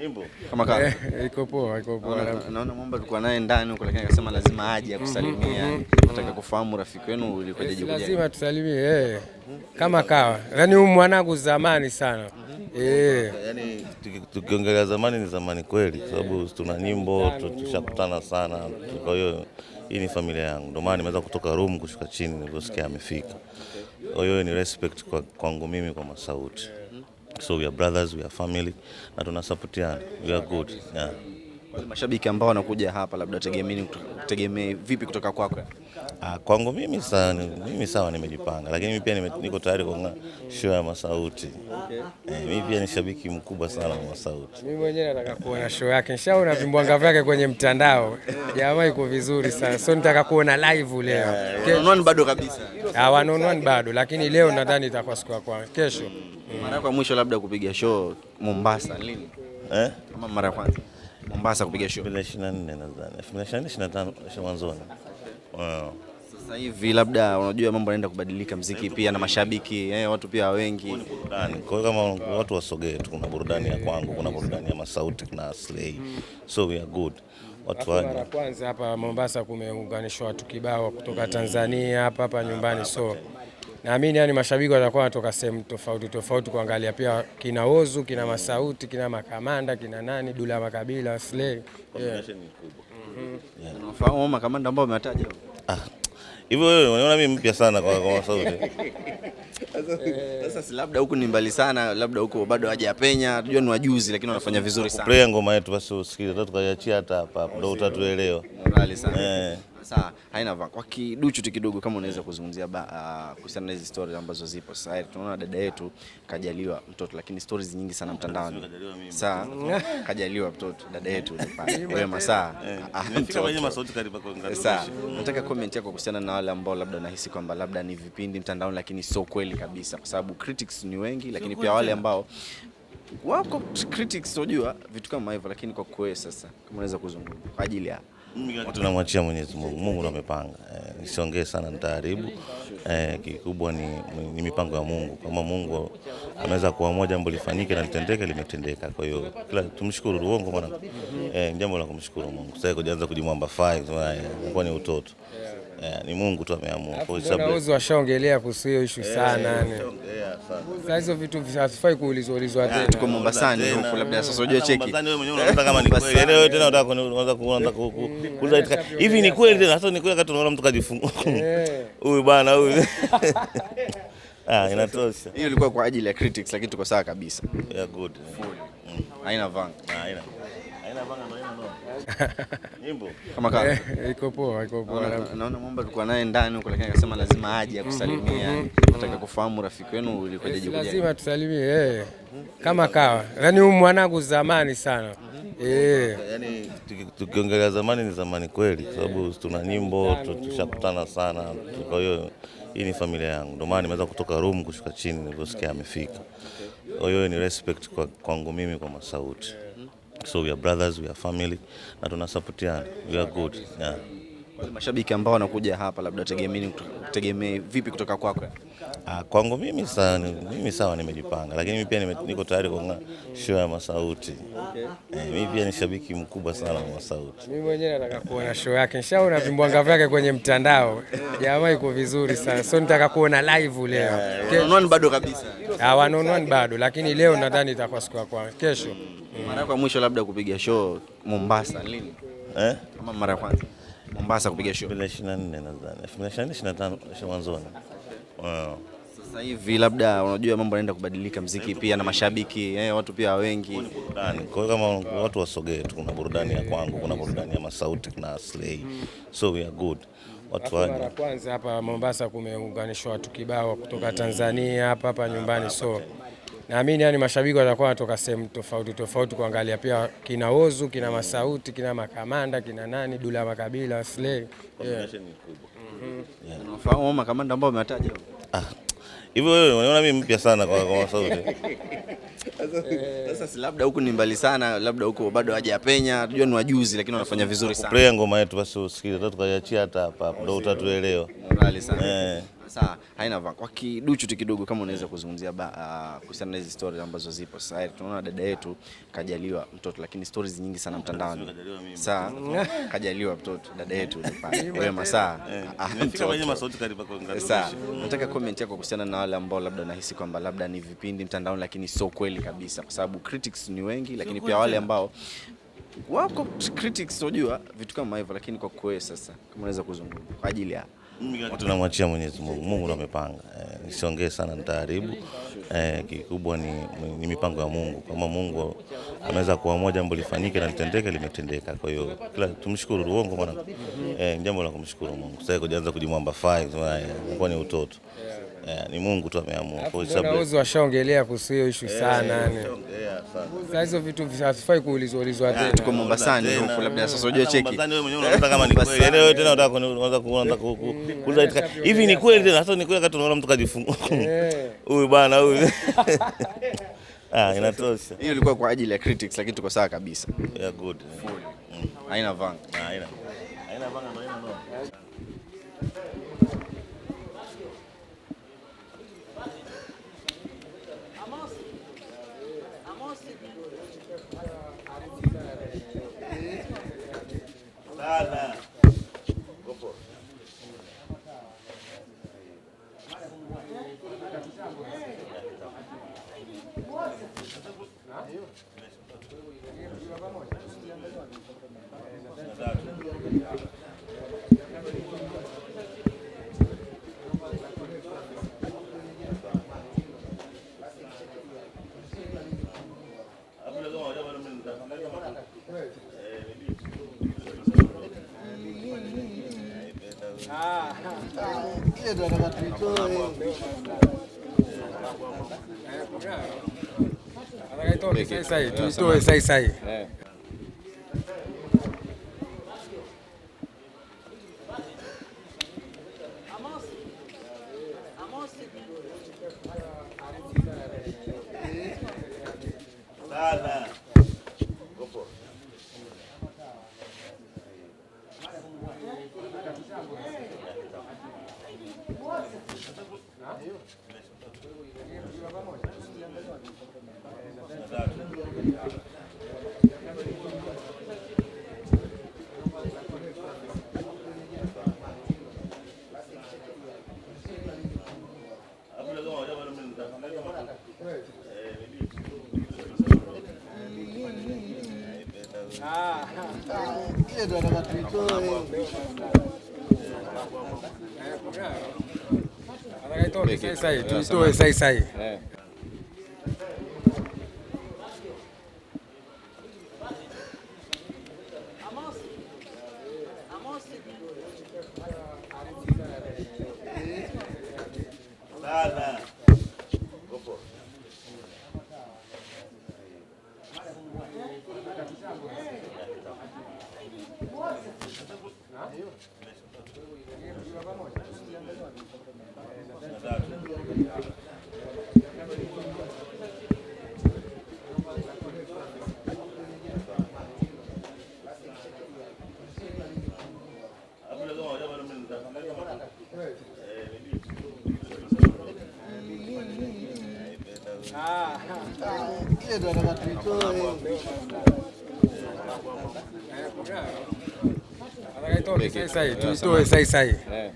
Nyimbo kama kama iko poa, iko poa. Naona mwamba tulikuwa naye ndani huko, lakini akasema lazima aje akusalimia. Nataka kufahamu rafiki wenu ulikoje kuja. Lazima tusalimie kama kawa. Yaani huyu mwanangu zamani sana. Yaani tukiongelea zamani ni zamani kweli, sababu tuna nyimbo tushakutana sana. Kwa hiyo hii ni familia yangu, ndio maana nimeweza kutoka room kushuka chini niliposikia amefika. Kwa hiyo ni respect kwangu mimi kwa Masauti. So we are brothers, we are family na tunasupportiana. We are good. Yeah. Wale mashabiki ambao wanakuja hapa labda tegemee vipi kutoka kwako? Kwangu mimi sawa nimejipanga, lakini mimi pia niko tayari kwa show ya Masauti. Mimi pia ni shabiki mkubwa sana wa Masauti. Mimi mwenyewe nataka kuona show yake. Nishaona vimbwanga vyake kwenye mtandao. Jamaa iko vizuri sana. So nitaka kuona live leo. One bado kabisa. One bado, lakini leo nadhani itakuwa siku ya kwanza. Kesho. Mara kwa mwisho labda kupiga show Mombasa lini? Kama mara ya kwanza Mombasa kupiga show 2024 nadhani. 2025 mwanzoni. Sasa hivi labda unajua mambo yanaenda kubadilika, muziki pia na mashabiki watu pia wengi. Kwa hiyo kama watu wasogee tu, kuna burudani ya kwangu, kuna burudani ya Masauti na Slay. So we are good. Watu waje. Mara kwanza hapa Mombasa kumeunganishwa watu kibao kutoka Tanzania hapa nyumbani, so naamini yani mashabiki watakuwa wanatoka sehemu tofauti kuangalia pia kina Ozu, kina Masauti, kina Makamanda, kina nani, Dula Makabila, Slay. Combination ni kubwa. Unafahamu Makamanda ambao umetaja? Hivyo wewe unaona mimi mpya sana kwa Masauti. Sasa labda huku ni mbali sana, labda huko bado hajapenya, tunajua ni wajuzi lakini wanafanya vizuri sana. Play ngoma yetu basi usikize, tukaiachia hata hapa ndio utatuelewa. Morali sana. Sasa haina kwa kiduchu tu kidogo, kama unaweza kuzungumzia kuhusiana na hizo stories ambazo zipo sasa. Tunaona dada yetu kajaliwa mtoto, lakini stories nyingi sana mtandaoni. Sasa kajaliwa mtoto dada yetu wewe Masaa. Nimefika kwenye Masauti karibu kwa ngado. Sasa nataka comment yako kuhusiana na wale ambao labda nahisi kwamba labda ni vipindi mtandaoni lakini sio kweli kabisa, kwa sababu critics ni wengi, lakini pia wale ambao wako critics unajua vitu kama hivyo, lakini kwa kweli sasa kama unaweza kuzungumza kwa ajili ya tunamwachia Mwenyezi Mungu. Mungu ndiye amepanga. Nisiongee sana nitaharibu. Kikubwa ni mipango ya Mungu. Kama Mungu anaweza kuamua jambo lifanyike na litendeke, limetendeka. Kwa hiyo kila tumshukuru uongo bwana. Jambo la kumshukuru Mungu. Sasa kuanza kujimwamba fai kwa ni utoto. Ni Mungu tu ameamua. Kwa sababu Ozu washaongelea kuhusu hiyo issue sana yani. Sasa hizo vitu havifai kuulizwa tena. Tuko Mombasani huko, labda sasa unajua cheki. Mombasani wewe mwenyewe unaona kama ni kweli. Yaani wewe tena unataka kuuliza hivi ni kweli tena, hata ni kweli wakati unaona mtu kajifungua. Huyu bwana huyu. Inatosha. Hiyo ilikuwa kwa ajili ya critics, lakini tuko sawa kabisa. Yeah, good. Haina vanga. Haina vanga ndio ino. Nyimbo kama kama iko poa. Naona mwamba tulikuwa naye ndani huko, lakini akasema lazima aje akusalimia. Nataka kufahamu rafiki wenu ulikoje kuja. Lazima tusalimie kama kawa. Yaani huyu mwanangu zamani sana. Yaani tukiongelea zamani ni zamani kweli, sababu tuna nyimbo tushakutana sana. Kwa hiyo hii ni familia yangu, ndio maana nimeweza kutoka room kushuka chini niliposikia amefika. Kwa hiyo ni respect kwangu mimi kwa Masauti. So we are brothers, we are family na tunasupportiana. We are good. Yeah. Wale mashabiki ambao wanakuja hapa labda tegemee vipi kutoka kwako? Kwangu mimi sawa nimejipanga, lakini mimi pia niko tayari kwa show ya Masauti. Mimi pia ni shabiki mkubwa sana wa Masauti. Mimi mwenyewe nataka kuona show yake. Nishaona vimbwanga vyake kwenye mtandao. Jamaa iko vizuri sana. So nitaka kuona live leo. One bado kabisa. One bado, lakini leo nadhani itakuwa siku ya kwanza. Kesho. Mara kwa mwisho labda kupiga show Mombasa lini? Kama mara ya kwanza Mombasa kupiga show 2024 nadhani. 2025 mwanzoni. Sasa hivi labda unajua mambo yanaenda kubadilika, muziki pia na mashabiki watu pia wengi. Kwa hiyo kama watu wasogee tu, kuna burudani ya kwangu, kuna burudani ya Masauti na Slay. So we are good. Watu waje. Mara kwanza hapa Mombasa kumeunganishwa watu kibao kutoka Tanzania hapa nyumbani, so naamini yani mashabiki watakuwa wanatoka sehemu tofauti kuangalia pia kina Ozu, kina Masauti, kina Makamanda, kina nani, Dula Makabila, Slay. Combination ni kubwa. Unafahamu Makamanda ambao umetaja? Hivyo wewe unaona mimi mpya sana kwa Masauti. Sasa labda huku ni mbali sana, labda huko bado hajapenya, tunajua ni wajuzi lakini wanafanya vizuri sana. Play ngoma yetu basi usikize, tukaiachia hata hapa ndio utatuelewa. Mbali sana. Sasa haina kwa kiduchu tu kidogo, kama unaweza kuzungumzia kuhusiana na hizo stories ambazo zipo sasa. Tunaona dada yetu kajaliwa mtoto, lakini stories nyingi sana mtandaoni. Sasa kajaliwa mtoto dada yetu pale. Wewe Masaa. Nimefika kwenye masauti karibu kwa ngani. Sasa nataka comment yako kuhusiana na wale ambao labda nahisi kwamba labda ni vipindi mtandaoni lakini sio kweli kabisa, kwa sababu critics ni wengi, lakini pia wale ambao wako critics unajua vitu kama hivyo, lakini kwa kweli sasa kama unaweza kuzungumza kwa ajili ya tunamwachia Mwenyezi Mungu. Mungu ndo amepanga. Nisiongee sana nitaharibu. Kikubwa ni mipango ya Mungu. Kama Mungu ameweza kuamua jambo lifanyike na litendeke, limetendeka. Kwa hiyo kila tumshukuru uongo bwana. Jambo la kumshukuru Mungu. Sasa kuanza kujimwamba kwa ni utoto. Ni Mungu tu ameamua. Kwa sababu wao washaongelea kuhusu hiyo issue sana yani. Sasa hizo vitu visifai kuulizwa tena. Tuko Mombasani huko, labda sasa unajua cheki. Mombasani wewe mwenyewe unaona kama ni kweli. Yaani wewe tena unataka kuuliza hivi ni kweli tena, hata ni kweli wakati unaona mtu kajifungua. Huyu bwana huyu. Inatosha. Hiyo ilikuwa kwa ajili ya critics, lakini tuko sawa kabisa. Yeah, good. Haina vanga. Haina vanga ndio ina no. Sana. Gopo. Sai. Sana. Gopo. Sai. Sana. Gopo. Sai.